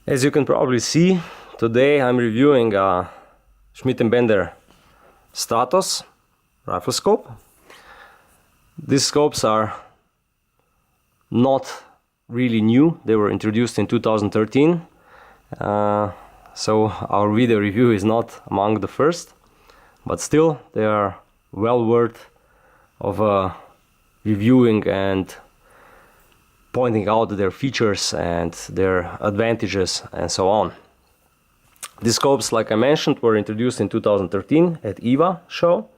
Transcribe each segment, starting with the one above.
As you can probably see, today I'm reviewing a Schmidt Bender Stratos rifle scope. These scopes are not really new, they were introduced in 2013, so our video review is not among the first, but still they are well worth of reviewing and pointing out their features and their advantages and so on. These scopes, like I mentioned, were introduced in 2013 at EVA show.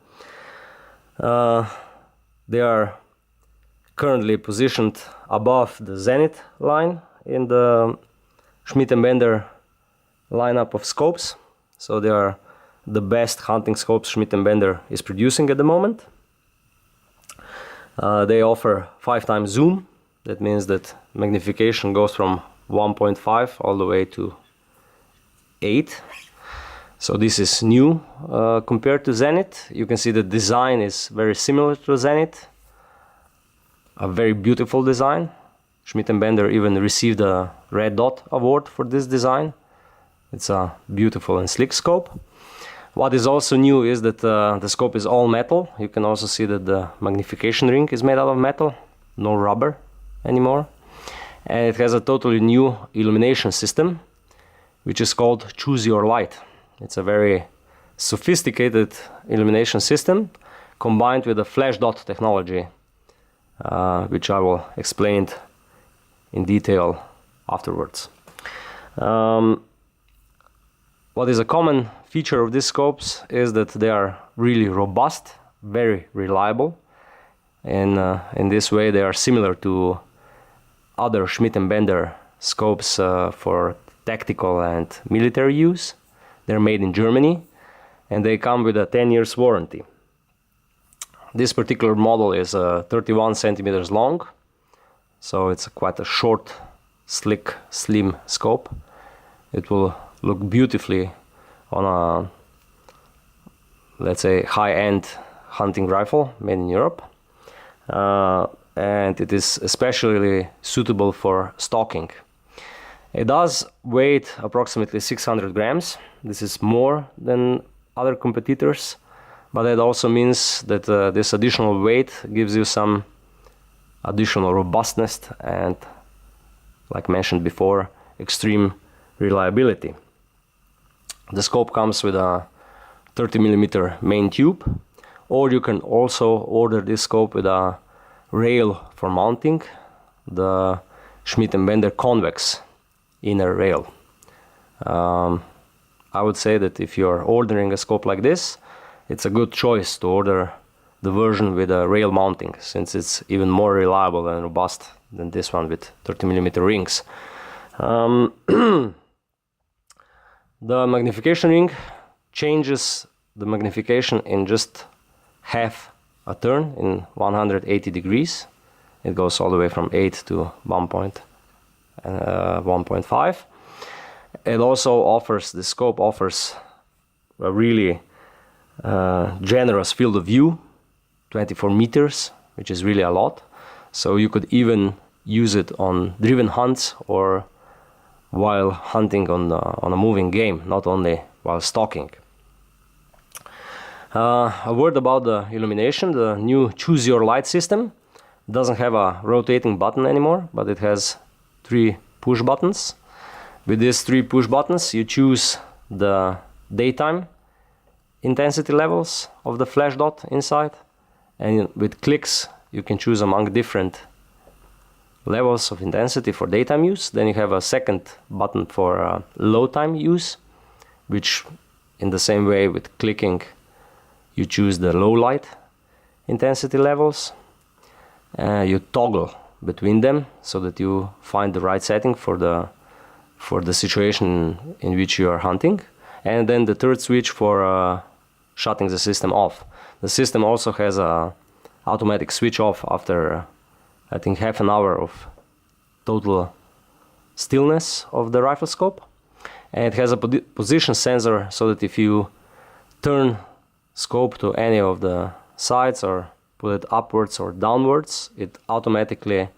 They are currently positioned above the Zenith line in the Schmidt Bender lineup of scopes. So they are the best hunting scopes Schmidt Bender is producing at the moment. They offer 5x zoom. That means that magnification goes from 1.5 all the way to 8. So this is new compared to Zenith. You can see the design is very similar to Zenith. A very beautiful design. Schmidt Bender even received a Red Dot award for this design. It's a beautiful and sleek scope. What is also new is that the scope is all metal. You can also see that the magnification ring is made out of metal, no rubber anymore. And it has a totally new illumination system, which is called Choose Your Light. It's a very sophisticated illumination system combined with a flash dot technology, which I will explain in detail afterwards. What is a common feature of these scopes is that they are really robust, very reliable, and in this way they are similar to other Schmidt Bender scopes for tactical and military use. They're made in Germany and they come with a 10 years warranty. This particular model is 31 centimeters long, so it's quite a short, slick, slim scope. It will look beautifully on a, let's say, high-end hunting rifle made in Europe. And it is especially suitable for stalking. It does weigh approximately 600 grams. This is more than other competitors, but it also means that this additional weight gives you some additional robustness and, like mentioned before, extreme reliability. The scope comes with a 30mm main tube, or you can also order this scope with a rail for mounting, the Schmidt Bender convex inner rail. I would say that if you're ordering a scope like this, it's a good choice to order the version with a rail mounting, since it's even more reliable and robust than this one with 30mm rings. The magnification ring changes the magnification in just half a turn, in 180 degrees. It goes all the way from 8 to 1.5. It also offers, the scope offers a really generous field of view, 24 meters, which is really a lot. So you could even use it on driven hunts or while hunting on a moving game, not only while stalking. A word about the illumination. The new Choose Your Light system doesn't have a rotating button anymore, but it has 3 push buttons. With these 3 push buttons, you choose the daytime intensity levels of the flash dot inside, and with clicks you can choose among different levels of intensity for daytime use. Then you have a second button for low time use, which in the same way with clicking you choose the low light intensity levels. You toggle between them so that you find the right setting for the situation in which you are hunting. And then the third switch for shutting the system off. The system also has a automatic switch off after I think half an hour of total stillness of the rifle scope. And it has a position sensor so that if you turn scope to any of the sides or put it upwards or downwards, it automatically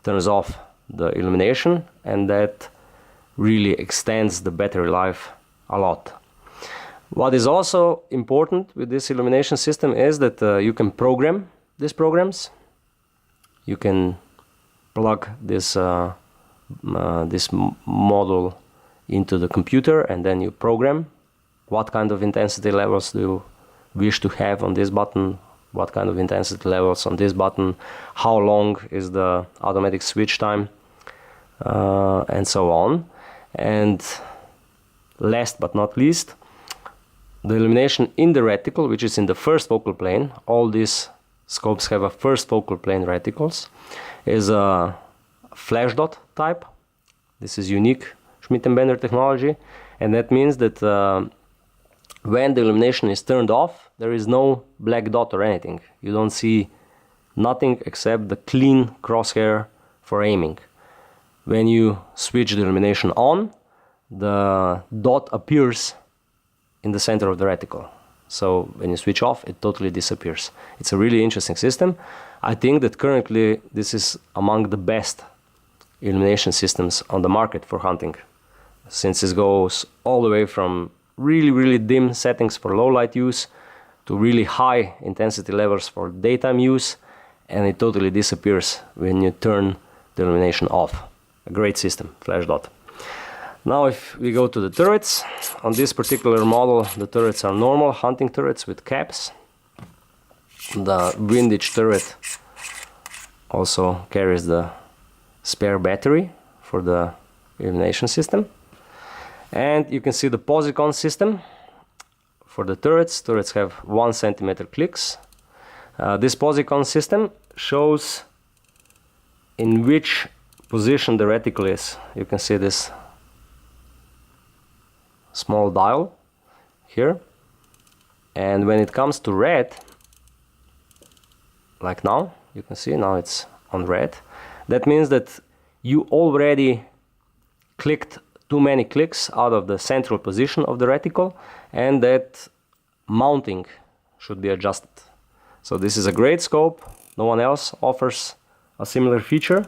turns off the illumination, and that really extends the battery life a lot. What is also important with this illumination system is that you can program these programs. You can plug this model into the computer, and then you program what kind of intensity levels do you wish to have on this button, what kind of intensity levels on this button, how long is the automatic switch time, and so on. And last but not least, the illumination in the reticle, which is in the first focal plane. All these scopes have a first focal plane reticles, is a flash dot type. This is unique Schmidt Bender technology, and that means that when the illumination is turned off, there is no black dot or anything. You don't see nothing except the clean crosshair for aiming. When you switch the illumination on, the dot appears in the center of the reticle. So when you switch off, it totally disappears. It's a really interesting system. I think that currently this is among the best illumination systems on the market for hunting, since it goes all the way from really dim settings for low light use to really high intensity levels for daytime use, and it totally disappears when you turn the illumination off. A great system, flash dot. Now if we go to the turrets, on this particular model the turrets are normal hunting turrets with caps. The windage turret also carries the spare battery for the illumination system. And you can see the Posicon system for the turrets. Turrets have 1 centimeter clicks. This Posicon system shows in which position the reticle is. You can see this small dial here, and when it comes to red, like now, you can see now it's on red. That means that you already clicked too many clicks out of the central position of the reticle, and that mounting should be adjusted. So this is a great scope. No one else offers a similar feature,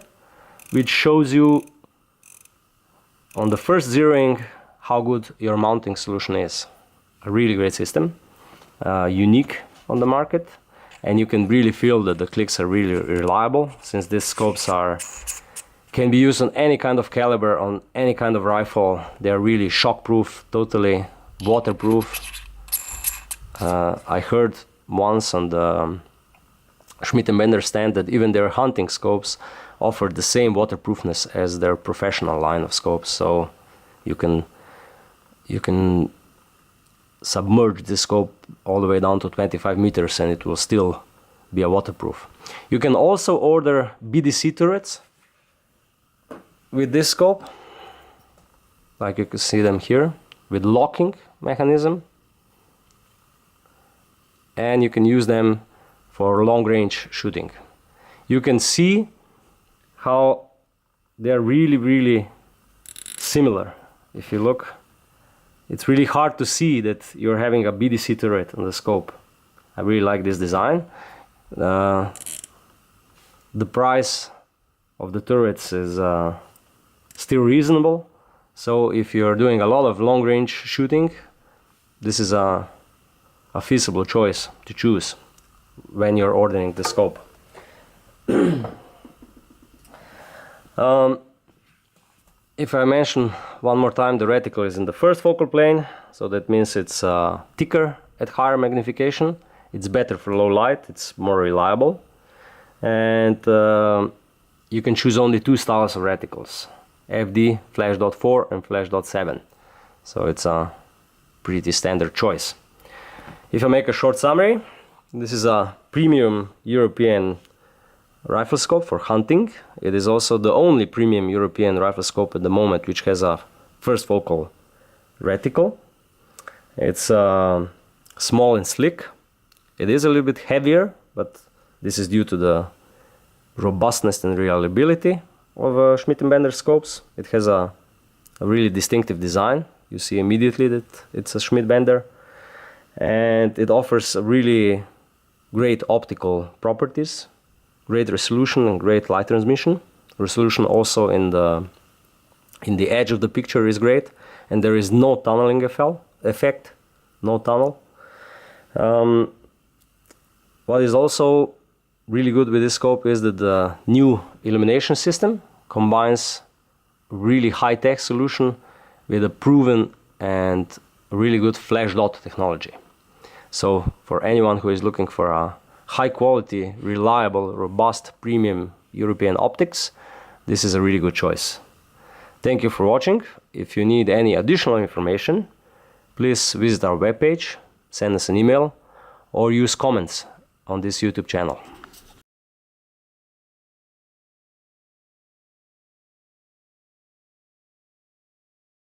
which shows you on the first zeroing how good your mounting solution is. A really great system, unique on the market, and you can really feel that the clicks are really reliable, since these scopes can be used on any kind of caliber, on any kind of rifle. They are really shockproof, totally waterproof. I heard once on the Schmidt Bender stand that even their hunting scopes offer the same waterproofness as their professional line of scopes. So you can submerge the scope all the way down to 25 meters and it will still be a waterproof. You can also order BDC turrets with this scope, like you can see them here, with locking mechanism, and you can use them for long range shooting. You can see how they're really similar. If you look, it's really hard to see that you're having a BDC turret on the scope. I really like this design. The price of the turrets is still reasonable, so if you're doing a lot of long range shooting, this is a feasible choice to choose when you're ordering the scope. If I mention one more time, the reticle is in the first focal plane, so that means it's thicker at higher magnification, it's better for low light, it's more reliable, and you can choose only 2 styles of reticles, FD, flash.4 and flash.7, so it's a pretty standard choice. If I make a short summary, this is a premium European rifle scope for hunting. It is also the only premium European rifle scope at the moment which has a first focal reticle. It's small and slick. It is a little bit heavier, but this is due to the robustness and reliability of Schmidt Bender scopes. It has a really distinctive design. You see immediately that it's a Schmidt Bender, and it offers a really great optical properties, great resolution and great light transmission. Resolution also in the in the edge of the picture is great, and there is no tunneling effect, no tunnel. What is also really good with this scope is that the new Illumination System combines really high-tech solution with a proven and really good flash dot technology. So for anyone who is looking for a high-quality, reliable, robust, premium European optics, this is a really good choice. Thank you for watching. If you need any additional information, please visit our webpage, send us an email, or use comments on this YouTube channel.